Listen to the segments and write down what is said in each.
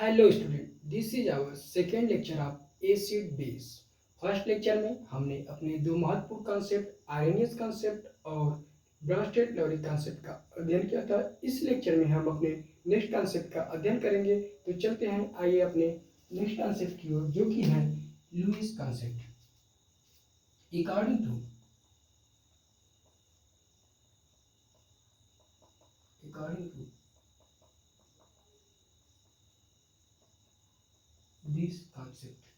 Hello student, this is our second lecture of acid base. First lecture में हमने अपने दो महत्वपूर्ण कॉन्सेप्ट आरएनएस कॉन्सेप्ट और ब्रांस्टेड लवरी कॉन्सेप्ट का अध्ययन किया था। इस लेक्चर में हम अपने नेक्स्ट कॉन्सेप्ट का अध्ययन करेंगे। तो चलते हैं, आइए अपने नेक्स्ट कॉन्सेप्ट की ओर, जो कि है Lewis concept. According to this concept,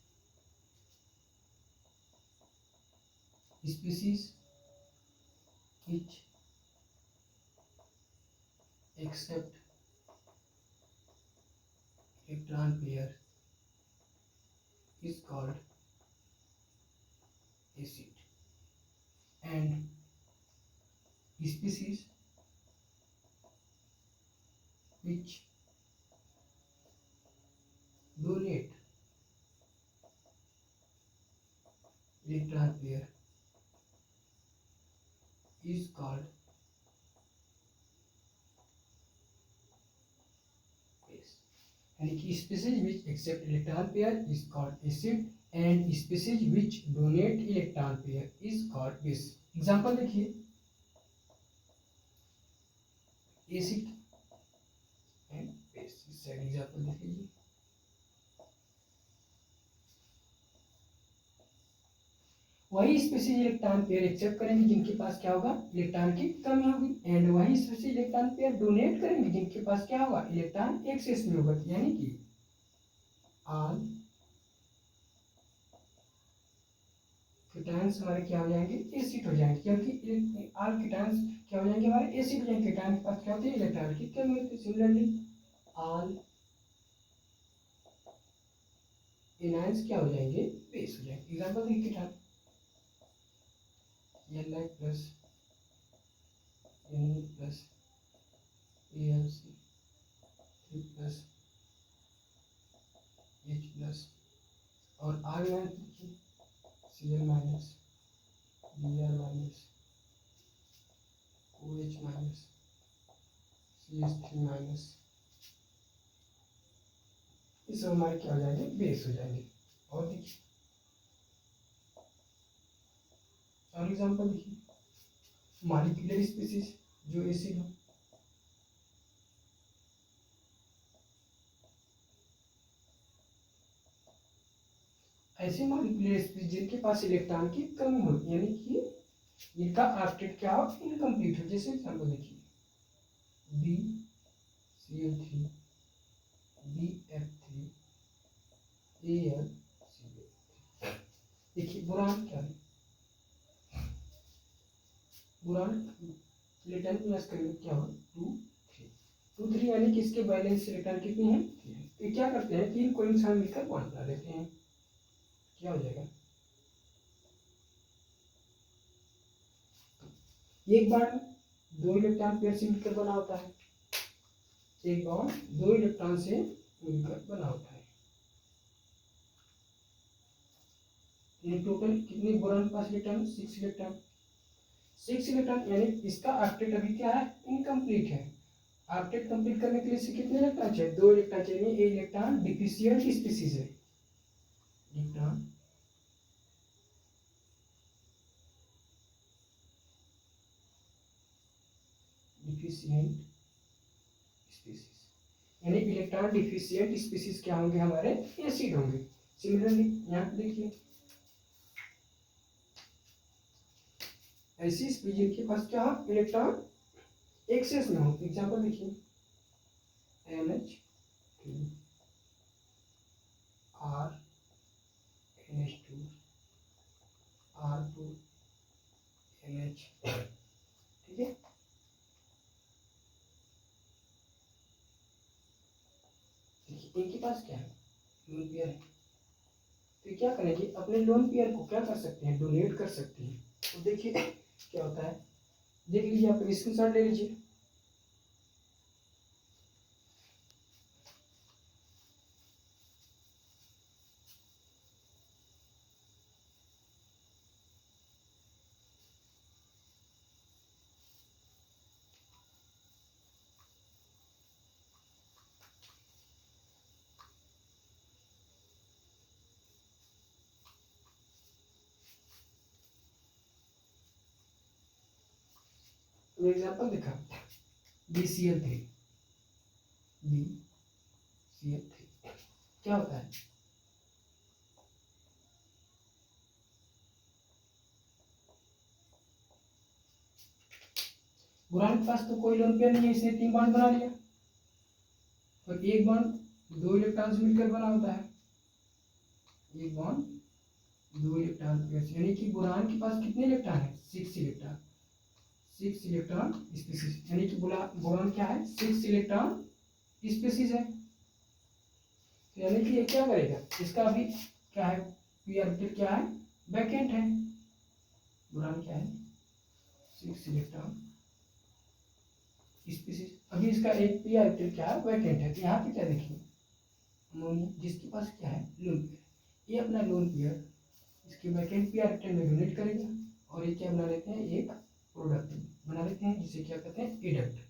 species which accept electron pair is called acid, and species which donate electron pair is called base। यानी कि species which accept electron pair is called acid and species which donate electron pair is called base। Example देखिए, acid and base. इस side example देख लीजिए। वही species electron pair accept करेंगे जिनके पास क्या होगा, इलेक्ट्रॉन की कमी होगी, एंड वही स्पीसीज इलेक्ट्रॉन पेयर डोनेट करेंगे जिनके पास क्या होगा, इलेक्ट्रॉन एक्सेस में होगा। यानी कि ऑल कीटॉन्स हमारे क्या हो जाएंगे, एसिड हो जाएंगे, क्योंकि ऑल कीटॉन्स क्या हो जाएंगे, हमारे एसिड हो जाएंगे। कीटॉन के पास क्या होती है, इलेक्ट्रॉन की कमी होती है। सिमिलरली ऑल एनायंस क्या हो जाएंगे, बेस हो जाएंगे। एग्जांपल देखिए, कीटॉन Li plus Na plus AlC3 plus H plus और आगे Cl minus Br minus OH minus CH3 minus, ये सब हमारे क्या हो जाएंगे, बेस हो जाएंगे। और देखिए और एग्जाम्पल देखिए, मॉलिक्यूलर स्पीसीज जो एसिड हो, ऐसे मॉलिक्यूलर स्पीसीज जिनके पास इलेक्ट्रॉन की कमी हो, यानी कि इनका ऑक्टेट क्या हो, इनकम्प्लीट हो। जैसे एग्जाम्पल देखिए, BCl3 BF3 AlCl। देखिए बोरान क्या है, बोरान इलेक्ट्रॉन प्लस करेंगे क्या हो, 2 3 यानी कि इसके बैलेंस इलेक्ट्रॉन कितने हैं, 3। तो क्या करते हैं, 3 को इंसान मिलकर बॉन्ड बना देते हैं, क्या हो जाएगा, एक बार 2 इलेक्ट्रॉन पेयर से मिलकर बना होता है, एक बॉन्ड 2 इलेक्ट्रॉन से मिलकर बना होता है। ये टोटल कितने बोरान के पास इलेक्ट्रॉन, 6 इलेक्ट्रॉन। 6 इलेक्ट्रॉन यानी इसका ऑक्टेट अभी क्या है, इनकम्प्लीट है। ऑक्टेट कंप्लीट करने के लिए इसे कितने इलेक्ट्रॉन चाहिए, 2 इलेक्ट्रॉन चाहिए। ये इलेक्ट्रॉन डिफिशिएंट स्पीसीज है, इलेक्ट्रॉन डिफिशिएंट स्पीसीज, यानी इलेक्ट्रॉन डिफिशिएंट स्पीसीज क्या होंगे, हमारे एसिड होंगे। सिमिलरली यहाँ पे देखिए, ऐसी स्पीसीज के पास क्या हो, इलेक्ट्रॉन एक्सेस में हो। एग्जांपल देखिए, NH3 R NH2 R2 NH, ठीक है। देखिए इनके पास क्या है, लोन पेयर है। तो क्या करेंगे, अपने लोन पेयर को क्या कर सकते हैं, डोनेट कर सकते हैं। तो देखिए क्या होता है, देख लीजिए, आप स्क्रीनशॉट ले लीजिए। तो एग्जाम्पल देखा, BCl3, BCl3 क्या होता है? बोरान के पास तो कोई लोन पेयर नहीं है, इसने 3 बॉन्ड बना लिया, और एक बॉन्ड 2 इलेक्ट्रॉन से मिलकर बना होता है, एक बॉन्ड 2 इलेक्ट्रॉन पेयर, यानी कि बोरान के पास कितने इलेक्ट्रॉन है? 6 इलेक्ट्रॉन, 6 इलेक्ट्रॉन स्पीसीज, यानी कि बोरान क्या है? 6 इलेक्ट्रॉन स्पीसीज है। तो यानी कि ये क्या करेगा? इसका भी क्या है? पी ऑर्बिटल क्या है? वैकेंट है। बोरान क्या है? 6 इलेक्ट्रॉन स्पीसीज, अभी इसका एक पी ऑर्बिटल क्या है? वैकेंट है। तो यहाँ पे क्या देखिए, अमोनिया जिसके पास क्या है? लोन पेयर, ये अपना लोन पेयर इसके वैकेंट पी ऑर्बिटल में डोनेट करेगा, और ये क्या बना लेते हैं? एक प्रोडक्ट बना लेते हैं, जिसे क्या कहते हैं? एडक्ट।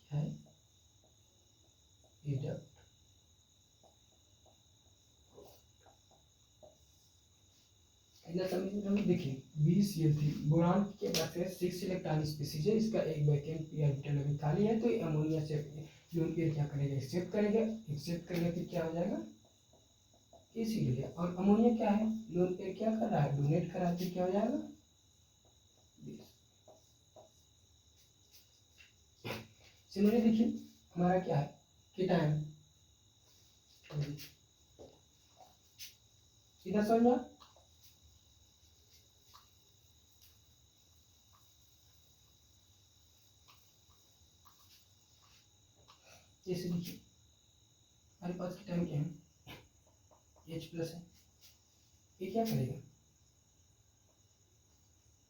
क्या है? एडक्ट। देखिए, BCl3 बोरान के पास 6 इलेक्ट्रॉन स्पीसीज है, इसका एक वैकेंट पी ऑर्बिटल अभी खाली है, तो ये अमोनिया से लोन पेयर क्या करेगा? एक्सेप्ट करेगा, एक्सेप्ट करने फिर क्या हो जाएगा? एसिड हो गया। और अमोनिया क्या है? लोन पेयर क्या कर रहा है? डोनेट कर रहा है, फिर क्या हो जाएगा? सिमिलरली देखिए, हमारा क्या है? कीटायन, सीधा समझ में। जैसे देखिए, हमारे पास कीटायन क्या है? H+ है, ये क्या करेगा?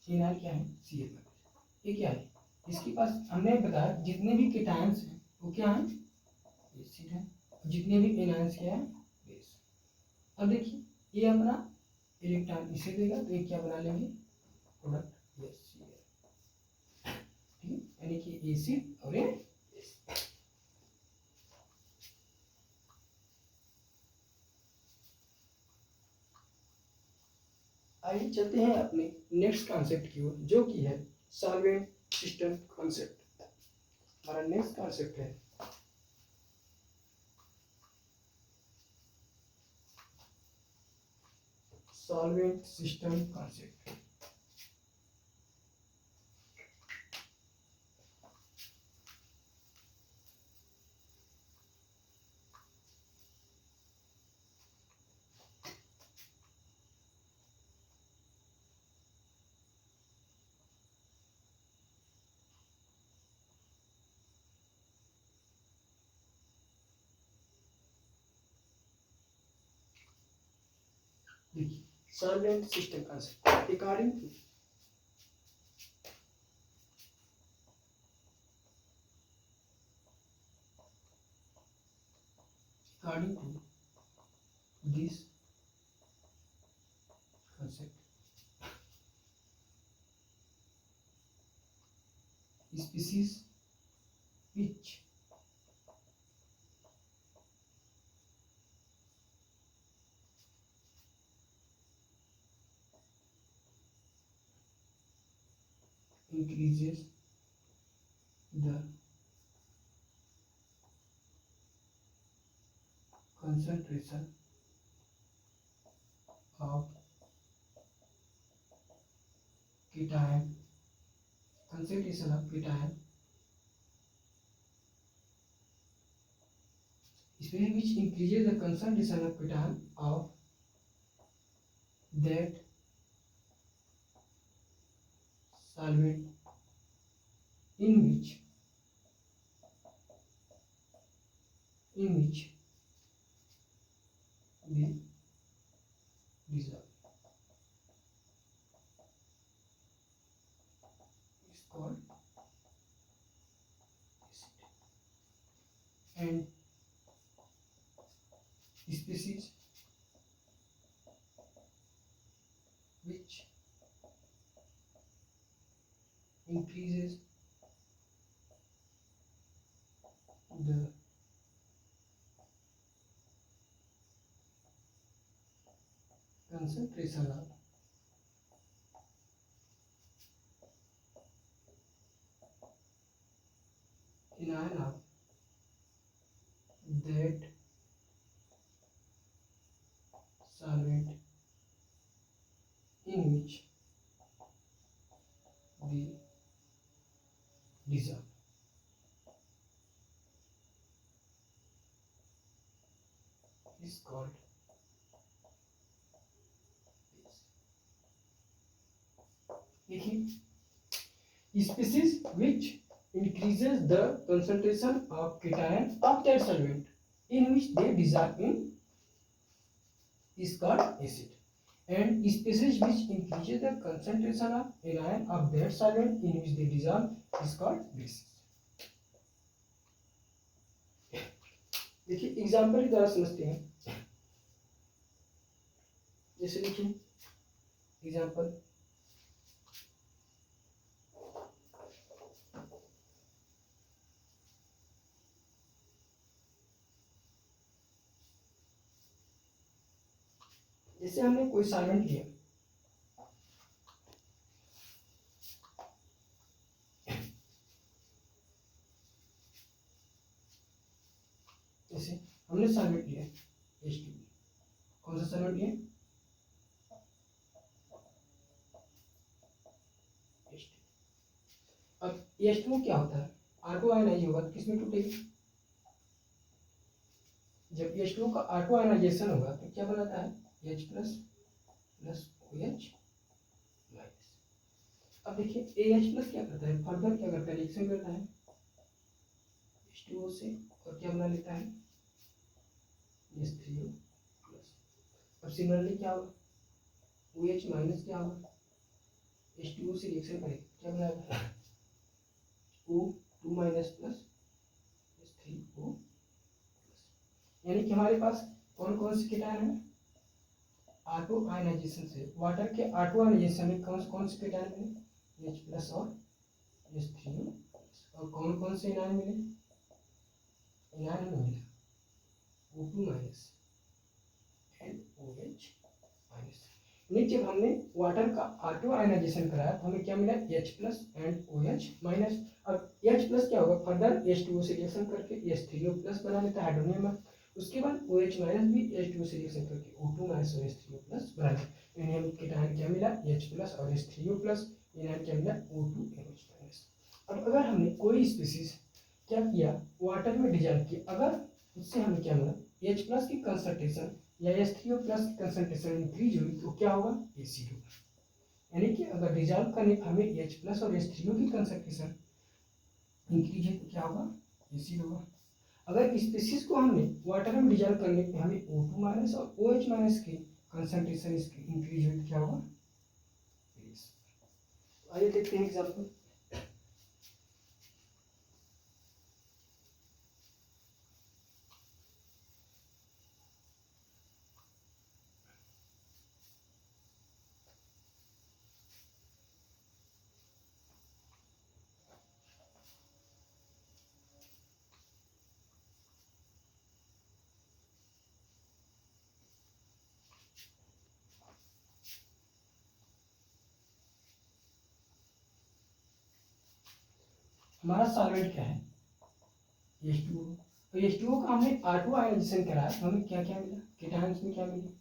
फिनाइल क्या है? Cl, ये क्या है? इसके पास हमने बताया जितने भी कीटायंस हैं वो क्या है? एसिड है, जितने भी एनायंस क्या है? बेस। अब देखिए, ये अपना इलेक्ट्रॉन इसे देगा, तो ये क्या बना लेंगे? प्रोडक्ट HCl, ठीक है, यानी कि एसिड और ये। आइए चलते हैं अपने नेक्स्ट कॉन्सेप्ट की ओर, जो कि है सॉल्वेंट सिस्टम कॉन्सेप्ट। हमारा नेक्स्ट कॉन्सेप्ट है सॉल्वेंट सिस्टम कॉन्सेप्ट। देखिए, solvent system concept according to this concept, species which increases the concentration of cation, concentration of cation, species which increases the concentration of cation of that solvent in which they dissolve is called acid. And species which increases the concentration of anion of that solvent in which they dissolve is called base. देखिए species which increases the concentration of cation of that solvent in which they dissolve in is called acid, and species which increases the concentration of anion of that solvent in which they dissolve is called bases. देखिए example की तरह समझते हैं, जैसे देखिए example जैसे हमने कोई सॉल्वेंट लिया, जैसे हमने सॉल्वेंट लिया H2, कौन सा सॉल्वेंट लिया H2। अब H2 क्या होता है, R2 आयनाइज होगा तो किसमें टूटेगी, जब H2 का R2 आयनाइजेशन होगा तो क्या बनाता है H plus plus OH minus. अब देखिए AH प्लस क्या करता है, फर्दर क्या करता है, रिएक्शन करता है H2O से और क्या बना लेता है H3O प्लस। अब सिमिलरली क्या होगा OH माइनस क्या होगा H2O से रिएक्शन करेगा क्या बनाएगा O2 minus plus H3O plus. यानी कि हमारे पास कौन कौन से कीटाणु हैं, R2 आयनाइजेशन से वाटर के R2 आयनाइजेशन में कौन कौन से कीटाणु मिले H प्लस और H3O प्लस, और कौन कौन से एनायन मिले, एनायन में मिला O2 minus and OH minus. यानी जब हमने वाटर का R2 आयनाइजेशन कराया तो हमें क्या मिला H plus and OH minus. अब H प्लस क्या होगा, फर्दर H2O से रिएक्शन करके H3O प्लस बना लेता है हाइड्रोनियम में, उसके बाद OH माइनस भी H2O से रिएक्शन करके O2 माइनस और H3O प्लस बना लेता है। यानी हम कीटाणु क्या मिला H प्लस और H3O प्लस, एनायन क्या मिला O2 OH माइनस। अब अगर हमने कोई स्पीसीज क्या किया वाटर में डिजॉल्व किया, अगर उससे हमें क्या मिला H प्लस की कंसंट्रेशन या H3O प्लस की कंसंट्रेशन इंक्रीज हुई तो क्या होगा एसिड होगा। यानी कि अगर डिजॉल्व करने पर हमें H प्लस और H3O की कंसंट्रेशन इंक्रीज है तो क्या होगा एसिड होगा। अगर स्पीसीज को हमने वाटर में डिजॉल्व करने पे हमें O2 माइनस और OH माइनस की कंसंट्रेशन इंक्रीज हुई तो क्या होगा बेस। आइए देखते हैं एग्जांपल। हमारा सॉल्वेंट क्या है H2O, तो H2O का हमने R2 आयनाइजेशन कराया तो हमें क्या क्या मिला, कीटाणु में क्या मिला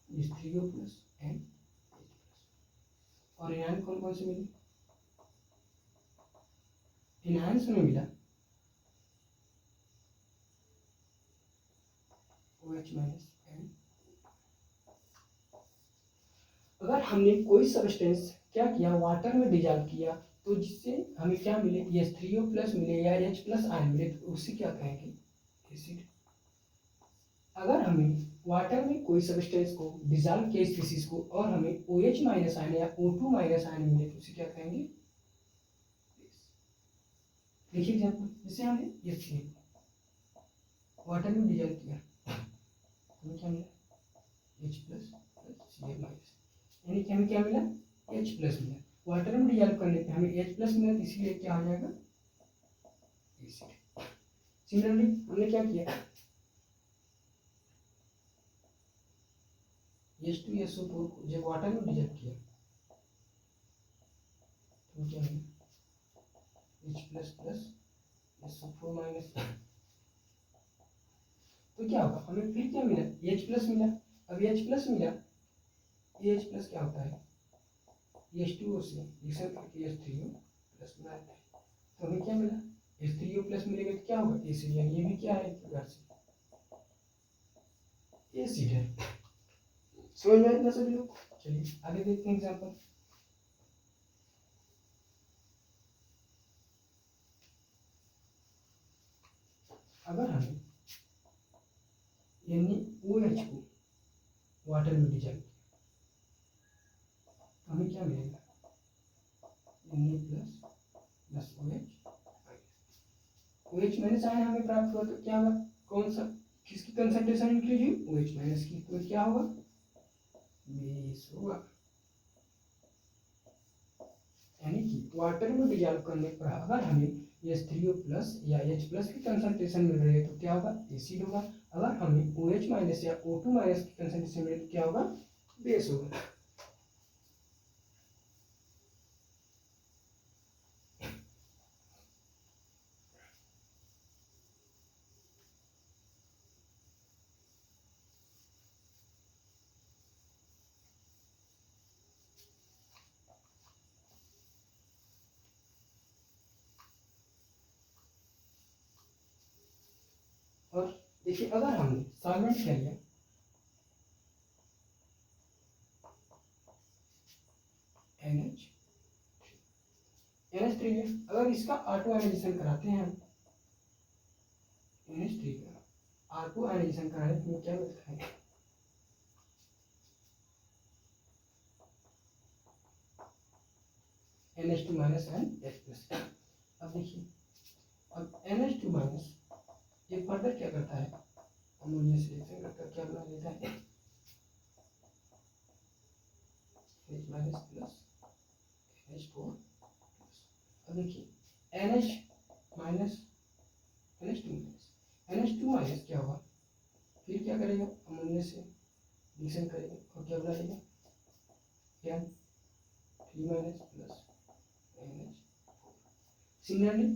H3O plus and H plus. और एनायन कौन कौन से मिले, एनायन में मिला OH माइनस एंड। अगर हमने कोई सब्सटेंस क्या किया वाटर में डिजॉल्व किया तो जिससे हमें क्या मिले H3O प्लस मिले या H प्लस आयन मिले तो उसे क्या कहेंगे एसिड। अगर हमें वाटर में कोई सब्सटेंस को डिजॉल्व किया स्पीसीज को और हमें OH माइनस आयन या O2 माइनस आयन मिले तो उसे क्या कहेंगे बेस। देखिए एग्जांपल, जैसे हमने HCl वाटर में डिजॉल्व किया हमें क्या मिला H प्लस Cl माइनस, यानी कि हमें क्या मिला H प्लस मिला। वाटर में डिजॉल्व करने पे हमें H प्लस मिला तो इसीलिए क्या हो जाएगा एसिड। सिमिलरली हमने क्या किया H2SO4 को जब वाटर में डिजॉल्व किया तो क्या मिला, H plus plus SO4 minus. तो क्या होगा, हमें फिर क्या मिला, H प्लस मिला। अब H प्लस मिला, ये H प्लस क्या होता है, H2O से रिएक्शन करके H3O प्लस बनाता है। तो हमें क्या मिला, H3O प्लस मिलेगा तो क्या होगा, एसिड, यानी ये भी क्या है, एक प्रकार से एसिड है। समझ में आया सभी लोग। चलिए आगे देखते हैं एग्जाम्पल। अगर हमें यानी OH को वाटर में डिजॉल्व किया तो हमें क्या मिलेगा, Na plus plus OH minus ion हमें प्राप्त हुआ। तो क्या होगा, कौन सा, किसकी कंसंट्रेशन इंक्रीज हुई, OH माइनस की। तो क्या होगा, बेस होगा। यानी कि वाटर में डिजॉल्व करने पर अगर हमें H3O प्लस या H प्लस की कंसंट्रेशन मिल रही है तो क्या होगा, एसिड होगा। अगर हमें OH माइनस या O2 माइनस की कंसंट्रेशन मिले तो क्या होगा, बेस होगा। और देखिए अगर हमने सॉल्वेंट क्या लिया, NH3 लिया। अगर इसका ऑटो आयनाइजेशन कराते हैं हम, NH3 का ऑटो आयनाइजेशन कराने तो क्या मिलता है, NH2 minus and H plus. अब देखिए, अब NH2 माइनस ये फर्दर क्या करता है, अमोनिया से रिएक्शन करकर क्या बना लेता है, H minus plus NH4 plus. अब देखिए NH माइनस NH2 माइनस क्या होगा, फिर क्या करेगा, अमोनिया से रिएक्शन करेगा और क्या बना लेगा, N3 minus plus NH4। Similarly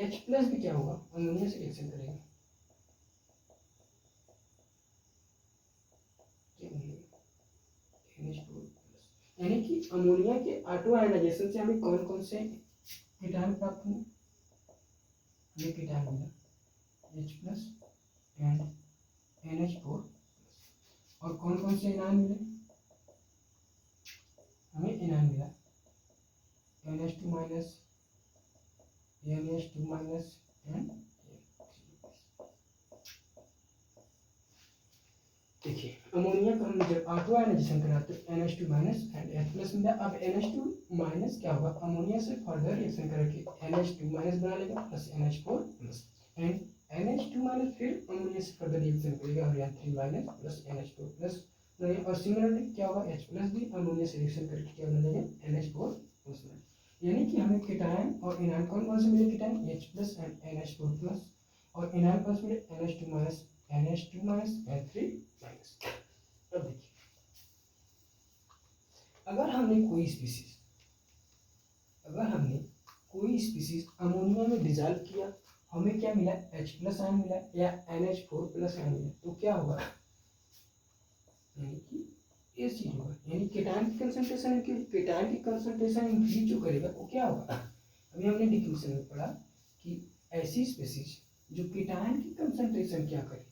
H plus भी क्या होगा, अमोनिया से रिएक्शन करेगा, क्या बनेगा, NH4 प्लस। यानी कि अमोनिया के ऑटो आयनाइजेशन से हमें कौन कौन से कीटाणु प्राप्त हुए, हमें कीटाणु मिला H plus and NH4 plus. और कौन कौन से एनायन मिले, हमें एनायन मिला NH2 minus, NH2 minus and. देखिए अमोनिया का हम जब ऑटो आयनाइजेशन कराते हैं NH2 minus and H plus मिला। अब NH2 माइनस क्या होगा, अमोनिया से फर्दर रिएक्शन करके NH2 माइनस बना लेगा plus NH4 plus and NH2 minus फिर अमोनिया से फर्दर रिएक्शन करेगा और N3 minus plus NH4 plus. और सिमिलरली क्या होगा, H प्लस भी अमोनिया से रिएक्शन करके क्या बना लेगा, NH4 प्लस। यानी कि हमें कीटायन और एनायन कौन कौन से मिले, कीटायन H plus and NH4 plus और एनायन कौन से मिले, NH2 minus NH2 minus N3 minus. अब देखिए अगर हमने कोई स्पीसीज अमोनिया में डिजॉल्व किया, हमें क्या मिला, H प्लस आयन मिला या NH4 प्लस आयन मिला, तो क्या होगा, यानी कि एसिड होगा। यानी कीटायन की कंसंट्रेशन, कीटायन की कंसंट्रेशन इंक्रीज जो करेगा वो क्या होगा, अभी हमने डिक्रीशन में पढ़ा कि ऐसी स्पीसीज जो कीटायन की कंसंट्रेशन क्या करे,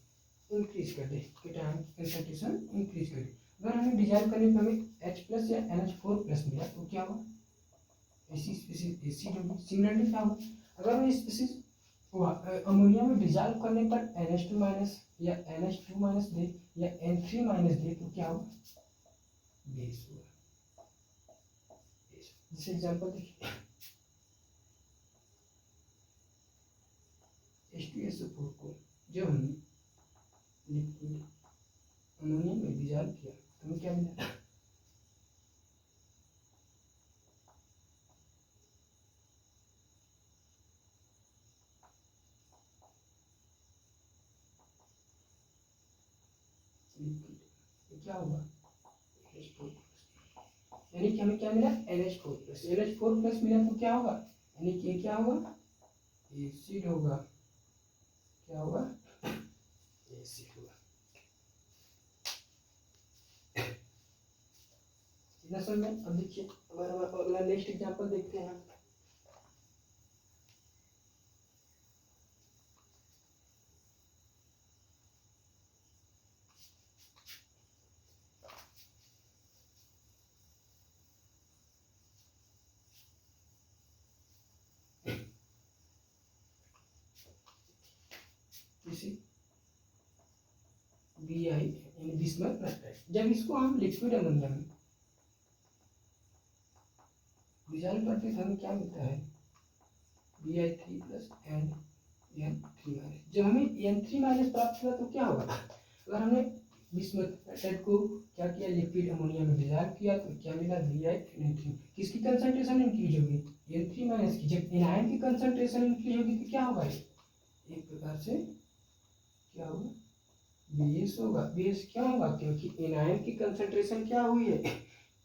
इंक्रीज कर दे, कीटायन की कंसंट्रेशन इंक्रीज करे। अगर हमें डिजॉल्व करने पर हमें H प्लस या NH4 प्लस मिला तो क्या होगा, ऐसी स्पीसीज एसिड होगी। सिमिलरली क्या होगा, अगर हमें स्पीसीज अमोनिया में डिजॉल्व करने पर NH2 माइनस या NH2 माइनस दे या N3 माइनस दे तो क्या होगा, बेस होगा। जैसे एग्जांपल देखिए, H2SO4 को जब हमने लिक्विड अमोनिया में डिजॉल्व किया तो हमें क्या मिला, लिक्विड क्या होगा, NH4 यानी कि हमें क्या मिला NH4 प्लस मिला तो क्या होगा, यानी कि क्या होगा, एसिड होगा। क्या होगा, एसिड होगा। इतना समझ में। अब देखिए अगला नेक्स्ट एग्जांपल देखते हैं। इसी BI यानी बिस्मथ नाइट्राइड, जब इसको हम लिक्विड अमोनिया में डिजॉल्व करते हैं तो हमें क्या मिलता है, Bi3 प्लस N3 जब हमें N3 प्राप्त हुआ तो क्या होगा, अगर हमने बिस्मथ नाइट्राइड को क्या किया, लिक्विड अमोनिया में डिजॉल्व किया तो क्या मिला, BiNO3। किसकी कंसंट्रेशन इंक्रीज होगी, N3 की। जब एनायन की कंसंट्रेशन इंक्रीज होगी तो क्या होगा, एक प्रकार से क्या होगा, बेस होगा। बेस क्या होगा, क्योंकि एनायन की कंसंट्रेशन क्या हुई है,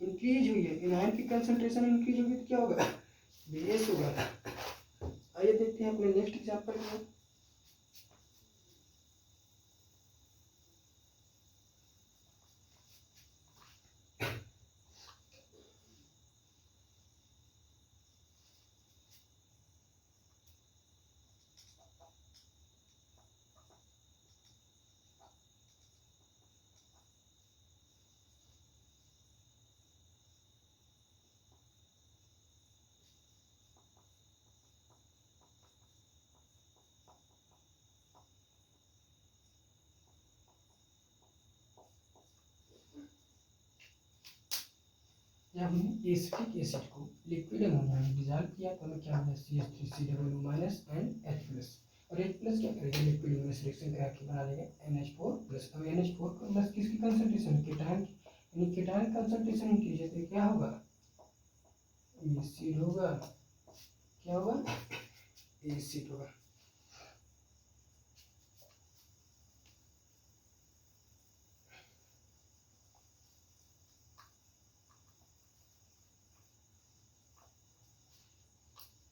इंक्रीज हुई है। एनायन की कंसंट्रेशन इंक्रीज होगी तो क्या होगा, बेस होगा। आइए देखते हैं अपने नेक्स्ट एग्जांपल में। जब हमने एसिटिक एसिड को लिक्विड अमोनिया में डिजॉल्व किया तो हमें क्या मिला, CH3COO minus and H plus. और H प्लस क्या करेगा, लिक्विड में रिएक्शन करा के बना देगा NH4 प्लस। अब NH4 प्लस किसकी कंसंट्रेशन, केटायन की, यानी केटायन कंसंट्रेशन इंक्रीज है तो क्या होगा, एसिड होगा। क्या होगा, एसिड होगा।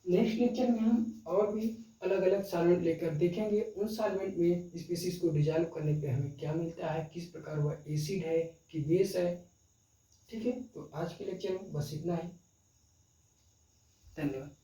नेक्स्ट लेक्चर में हम और भी अलग अलग सॉल्वेंट लेकर देखेंगे, उन सॉल्वेंट में स्पीशीज को डिजॉल्व करने पे हमें क्या मिलता है, किस प्रकार वह एसिड है कि बेस है। ठीक है, तो आज के लेक्चर में बस इतना ही। धन्यवाद।